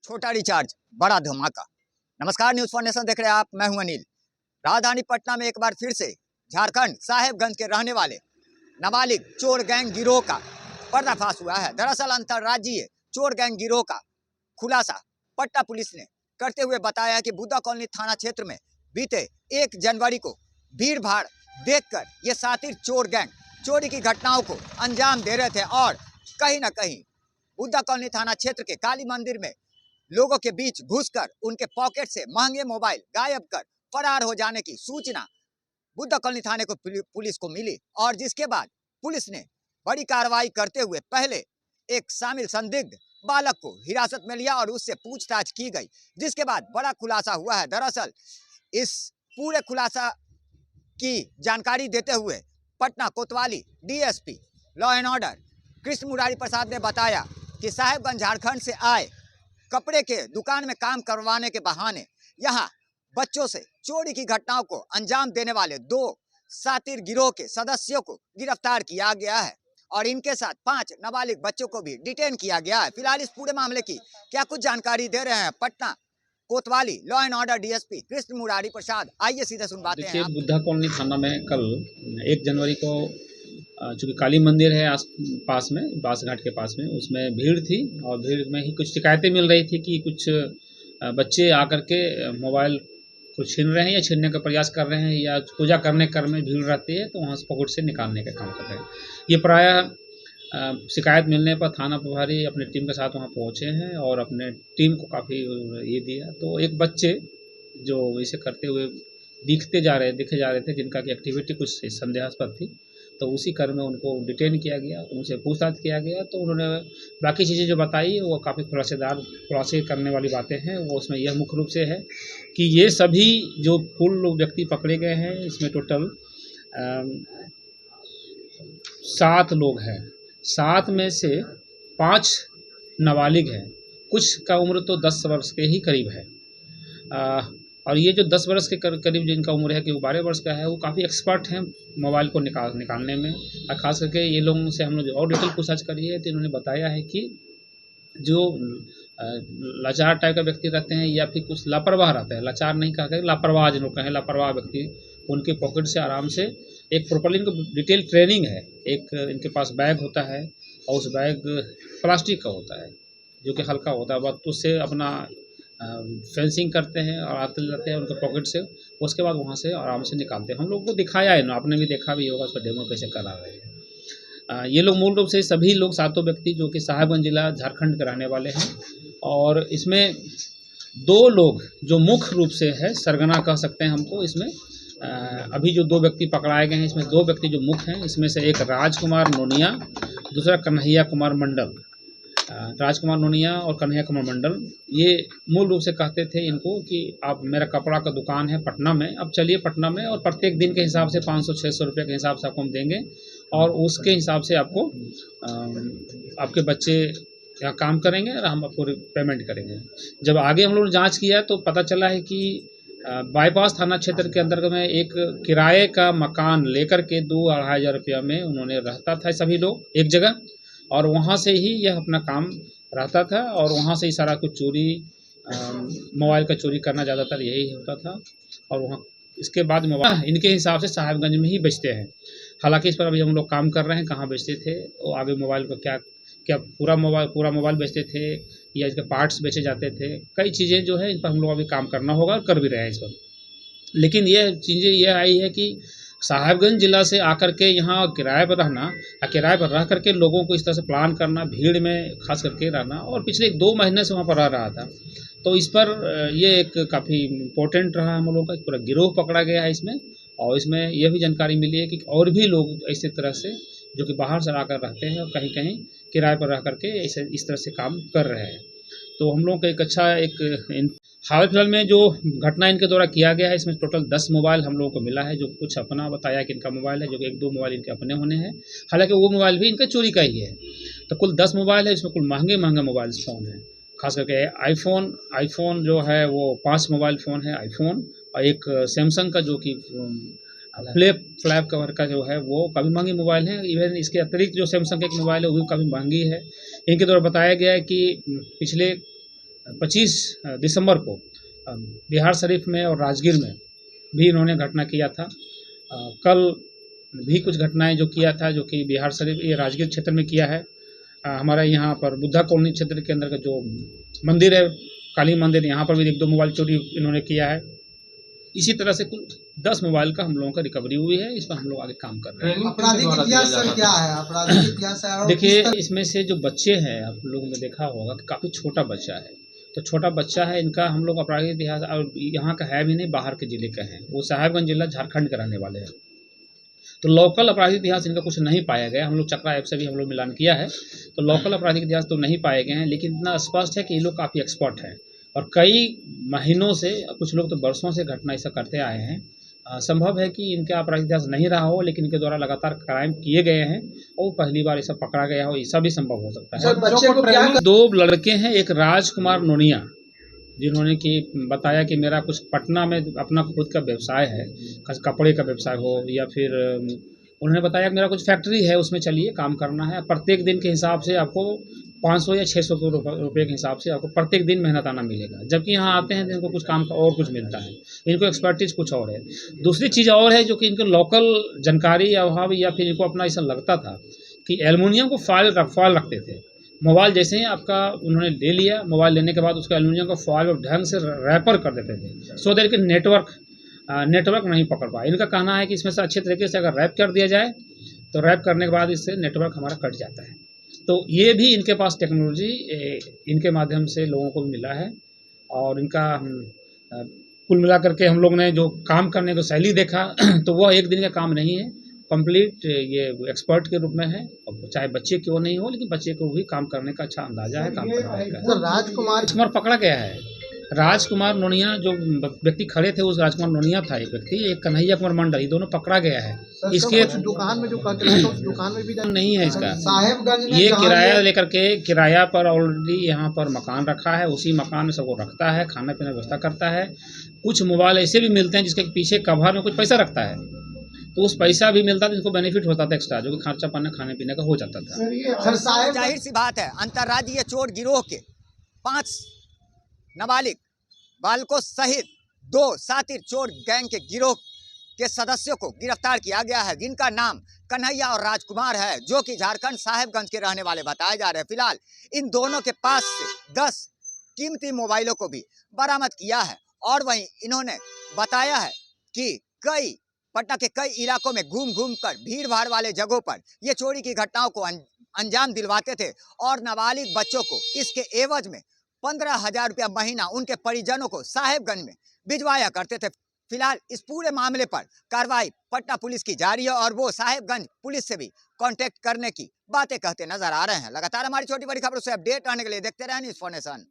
छोटा रिचार्ज बड़ा धमाका। नमस्कार, न्यूज़ फॉर नेशन देख रहे हैं आप, मैं हूं अनिल। राजधानी पटना में एक बार फिर से झारखंड साहेबगंज के रहने वाले नाबालिग चोर गैंग गिरोह का पर्दाफाश हुआ है। दरअसल अंतर्राज्यीय चोर गैंग गिरोह का खुलासा पटना पुलिस ने करते हुए बताया कि बुद्धा कॉलोनी थाना क्षेत्र में बीते 1 जनवरी को भीड़ भाड़ देखकर ये शातिर चोर गैंग चोरी की घटनाओं को अंजाम दे रहे थे और कहीं ना कहीं बुद्धा कॉलोनी थाना क्षेत्र के काली मंदिर में लोगों के बीच घुसकर उनके पॉकेट से महंगे मोबाइल गायब कर फरार हो जाने की सूचना बुद्धा कॉलोनी थाने को पुलिस को मिली और जिसके बाद पुलिस ने बड़ी कार्रवाई करते हुए पहले एक शामिल संदिग्ध बालक को हिरासत में लिया और उससे पूछताछ की गई, जिसके बाद बड़ा खुलासा हुआ है। दरअसल इस पूरे खुलासा की जानकारी देते हुए Patna Kotwali DSP law and order Krishna Murari Prasad ने बताया कि साहेबगंज झारखंड से आए कपड़े के दुकान में काम करवाने के बहाने यहाँ बच्चों से चोरी की घटनाओं को अंजाम देने वाले 2 शातिर गिरोह के सदस्यों को गिरफ्तार किया गया है और इनके साथ 5 नाबालिग बच्चों को भी डिटेन किया गया है। फिलहाल इस पूरे मामले की क्या कुछ जानकारी दे रहे हैं Patna Kotwali law and order DSP Krishna Murari Prasad. आइए सीधे सुनवाते हैं। बुद्धा कॉलोनी थाना में कल 1 जनवरी को चूँकि काली मंदिर है आस पास में बासघाट के पास में, उसमें भीड़ थी और भीड़ में ही कुछ शिकायतें मिल रही थी कि कुछ बच्चे आकर के मोबाइल को छीन रहे हैं या छीनने का प्रयास कर रहे हैं या पूजा करने कर में भीड़ रहती है तो वहाँ से पॉकेट से निकालने का काम कर रहे हैं। ये प्रायः शिकायत मिलने पर थाना प्रभारी अपने टीम के साथ वहाँ पहुँचे हैं और अपने टीम को काफ़ी ये दिया। तो एक बच्चे जो इसे करते हुए दिखे जा रहे थे जिनका की एक्टिविटी कुछ संदेहास्पद थी, तो उसी क्रम में उनको डिटेन किया गया, उनसे पूछताछ किया गया। तो उन्होंने बाकी चीज़ें जो बताई वो काफ़ी खुलासे करने वाली बातें हैं। वो उसमें यह मुख्य रूप से है कि ये सभी जो कुल व्यक्ति पकड़े गए हैं इसमें टोटल 7 लोग हैं। 7 में से 5 नाबालिग हैं, कुछ का उम्र तो 10 वर्ष के ही करीब है और ये जो 10 वर्ष के करीब जिनका उम्र है कि वो 12 वर्ष का है, वो काफ़ी एक्सपर्ट हैं मोबाइल को निकालने में। और ख़ास करके ये लोगों से हम लोग और डिटेल पूछताछ करी है तो इन्होंने बताया है कि जो लाचार टाइप का व्यक्ति रहते हैं या फिर कुछ लापरवाह रहते हैं, लाचार नहीं कहा गया, लापरवाह जिनको कहें, लापरवाह व्यक्ति, उनके पॉकेट से आराम से एक प्रॉपर्ली इनको डिटेल ट्रेनिंग है। एक इनके पास बैग होता है और उस बैग प्लास्टिक का होता है जो कि हल्का होता है, वक्त उससे अपना फेंसिंग करते हैं और आते जाते हैं उनके पॉकेट से, उसके बाद वहाँ से आराम से निकालते हैं। हम लोग को दिखाया है ना, आपने भी देखा भी होगा, उस पर डेमो कैसे करा रहे हैं। ये लोग मूल रूप से सभी लोग 7 व्यक्ति जो कि साहेबगंज जिला झारखंड के रहने वाले हैं और इसमें 2 लोग जो मुख्य रूप से है सरगना कह सकते हैं हमको। इसमें अभी जो 2 व्यक्ति पकड़ाए गए हैं इसमें 2 व्यक्ति जो मुख्य हैं, इसमें से एक राजकुमार नोनिया, दूसरा कन्हैया कुमार मंडल। राजकुमार नोनिया और कन्हैया कुमार मंडल ये मूल रूप से कहते थे इनको कि आप, मेरा कपड़ा का दुकान है पटना में, अब चलिए पटना में और प्रत्येक दिन के हिसाब से 500-600 रुपये के हिसाब से आपको हम देंगे और उसके हिसाब से आपको आपके बच्चे यहाँ काम करेंगे और हम आपको पेमेंट करेंगे। जब आगे हम लोगों ने जाँच किया तो पता चला है कि बाईपास थाना क्षेत्र के अंतर्गत में एक किराए का मकान लेकर के 2-2.5 हज़ार रुपया में उन्होंने रहता था सभी लोग एक जगह और वहाँ से ही यह अपना काम रहता था और वहाँ से ही सारा कुछ चोरी, मोबाइल का चोरी करना ज़्यादातर यही होता था और वहाँ इसके बाद मोबाइल इनके हिसाब से साहेबगंज में ही बेचते हैं। हालांकि इस पर अभी हम लोग काम कर रहे हैं, कहाँ बेचते थे और आगे मोबाइल को क्या पूरा मोबाइल बेचते थे या इसके पार्ट्स बेचे जाते थे, कई चीज़ें जो है इन पर हम लोग अभी काम करना होगा और कर भी रहे हैं इस पर। लेकिन यह चीज़ें यह आई है कि साहेबगंज जिला से आकर के यहाँ किराए पर रहना या किराए पर रह करके लोगों को इस तरह से प्लान करना, भीड़ में खास करके रहना, और पिछले 2 महीने से वहाँ पर रह रहा था। तो इस पर ये एक काफ़ी इम्पोर्टेंट रहा हम लोगों का, पूरा गिरोह पकड़ा गया है इसमें और इसमें यह भी जानकारी मिली है कि और भी लोग इसी तरह से जो कि बाहर से आकर रहते हैं और कहीं कहीं किराए पर रह करके इस तरह से काम कर रहे हैं। तो हम लोगों का एक अच्छा हाल फिलहाल में जो घटना इनके द्वारा किया गया है इसमें टोटल 10 मोबाइल हम लोगों को मिला है, जो कुछ अपना बताया कि इनका मोबाइल है, जो कि 1-2 मोबाइल इनके अपने होने हैं, हालांकि वो मोबाइल भी इनका चोरी का ही है। तो कुल 10 मोबाइल है, इसमें कुल महंगे मोबाइल फ़ोन हैं, खास करके आईफोन जो है वो 5 मोबाइल फ़ोन है आईफोन और एक सैमसंग का जो कि फ्लैप कवर का जो है वो काफ़ी महंगी मोबाइल है। इवन इसके अतिरिक्त जो सैमसंग का एक मोबाइल है वो भी काफ़ी महंगी है। इनके द्वारा बताया गया है कि पिछले 25 दिसंबर को बिहार शरीफ में और राजगीर में भी इन्होंने घटना किया था। कल भी कुछ घटनाएं जो किया था, जो कि बिहार शरीफ ये राजगीर क्षेत्र में किया है। हमारा यहाँ पर बुद्धा कॉलोनी क्षेत्र के अंदर का जो मंदिर है, काली मंदिर, यहाँ पर भी 1-2 मोबाइल चोरी इन्होंने किया है। इसी तरह से कुल 10 मोबाइल का हम लोगों का रिकवरी हुई है। इस पर हम लोग आगे काम कर रहे हैं। आपराधिक इतिहास सर क्या है? आपराधिक इतिहास है और देखिए, इसमें से जो बच्चे हैं, आप लोगों ने देखा होगा कि काफ़ी छोटा बच्चा है। तो छोटा बच्चा है, इनका हम लोग आपराधिक इतिहास और यहाँ का है भी नहीं, बाहर के ज़िले का है। वो साहेबगंज जिला झारखंड के रहने वाले हैं। तो लोकल आपराधिक इतिहास इनका कुछ नहीं पाया गया। हम लोग चक्रा ऐप से भी हम लोग मिलान किया है, तो लोकल आपराधिक इतिहास तो नहीं पाए गए हैं, लेकिन इतना स्पष्ट है कि ये लोग काफ़ी एक्सपर्ट हैं और कई महीनों से, कुछ लोग तो वर्षों से घटना ऐसा करते आए हैं। संभव है कि इनका आपराधिक इतिहास नहीं रहा हो, लेकिन इनके द्वारा लगातार क्राइम किए गए हैं और पहली बार ऐसा पकड़ा गया हो, ऐसा भी संभव हो सकता है। सर बच्चे को क्या 2 लड़के हैं, एक राजकुमार नोनिया, जिन्होंने कि बताया कि मेरा कुछ पटना में अपना खुद का व्यवसाय है, कपड़े का व्यवसाय हो या फिर उन्होंने बताया कि मेरा कुछ फैक्ट्री है, उसमें चलिए काम करना है, प्रत्येक दिन के हिसाब से आपको 500 या 600 रुपये के हिसाब से आपको प्रत्येक दिन मेहनत आना मिलेगा। जबकि यहाँ आते हैं तो इनको कुछ काम का और कुछ मिलता है, इनको एक्सपर्टीज कुछ और है। दूसरी चीज़ और है जो कि इनको लोकल जानकारी अभाव या फिर इनको अपना ऐसा लगता था कि एल्युमिनियम को फॉइल रखते थे। मोबाइल जैसे ही आपका उन्होंने ले लिया, मोबाइल लेने के बाद उसका एल्युमिनियम का फॉइल ढंग से रैपर कर देते थे, सो दैट कि नेटवर्क नहीं पकड़ पाए। इनका कहना है कि इसमें से अच्छे तरीके से अगर रैप कर दिया जाए तो रैप करने के बाद इससे नेटवर्क हमारा कट जाता है। तो ये भी इनके पास टेक्नोलॉजी इनके माध्यम से लोगों को मिला है और इनका कुल मिला करके हम लोग ने जो काम करने को शैली देखा तो वह एक दिन का काम नहीं है, कंप्लीट ये एक्सपर्ट के रूप में है। चाहे बच्चे क्यों नहीं हो, लेकिन बच्चे को भी काम करने का अच्छा अंदाजा है, काम करने का। सर राजकुमार पकड़ा गया है। राजकुमार नोनिया जो व्यक्ति खड़े थे, उस राजकुमार नोनिया था एक व्यक्ति, एक कन्हैया कुमार मंडल, ये दोनों पकड़ा गया है। इसके दुकान में जो कहते उस दुकान में भी नहीं है इसका। साहेबगंज में ये किराया लेकर के किराया पर ऑलरेडी यहाँ पर मकान रखा है, उसी मकान में सबको रखता है, खाना पीना व्यवस्था करता है। कुछ मोबाइल ऐसे भी मिलते हैं जिसके पीछे कवर में कुछ पैसा रखता है, तो उस पैसा भी मिलता था, जिनको बेनिफिट होता था एक्स्ट्रा, जो कि खर्चा पानी खाने पीने का हो जाता था। जाहिर सी बात है, अंतर्राज्यीय चोर गिरोह के 5 नाबालिग बालकों सहित 2 शातिर चोर गैंग के गिरोह के सदस्यों को गिरफ्तार किया गया है, जिनका नाम कन्हैया और राजकुमार है, जो कि झारखंड साहेबगंज के रहने वाले बताए जा रहे हैं। फिलहाल इन दोनों के पास से 10 कीमती मोबाइलों को भी बरामद किया है और वहीं इन्होंने बताया है कि पटना के कई इलाकों में घूम घूम कर भीड़ भाड़ वाले जगहों पर ये चोरी की घटनाओं को अंजाम दिलवाते थे और नाबालिग बच्चों को इसके एवज में 15,000 रुपया महीना उनके परिजनों को साहेबगंज में भिजवाया करते थे। फिलहाल इस पूरे मामले पर कार्रवाई पटना पुलिस की जारी है और वो साहेबगंज पुलिस से भी कांटेक्ट करने की बातें कहते नजर आ रहे हैं। लगातार हमारी छोटी बड़ी खबरों से अपडेट रहने के लिए देखते रहें न्यूज़ 4 नेशन।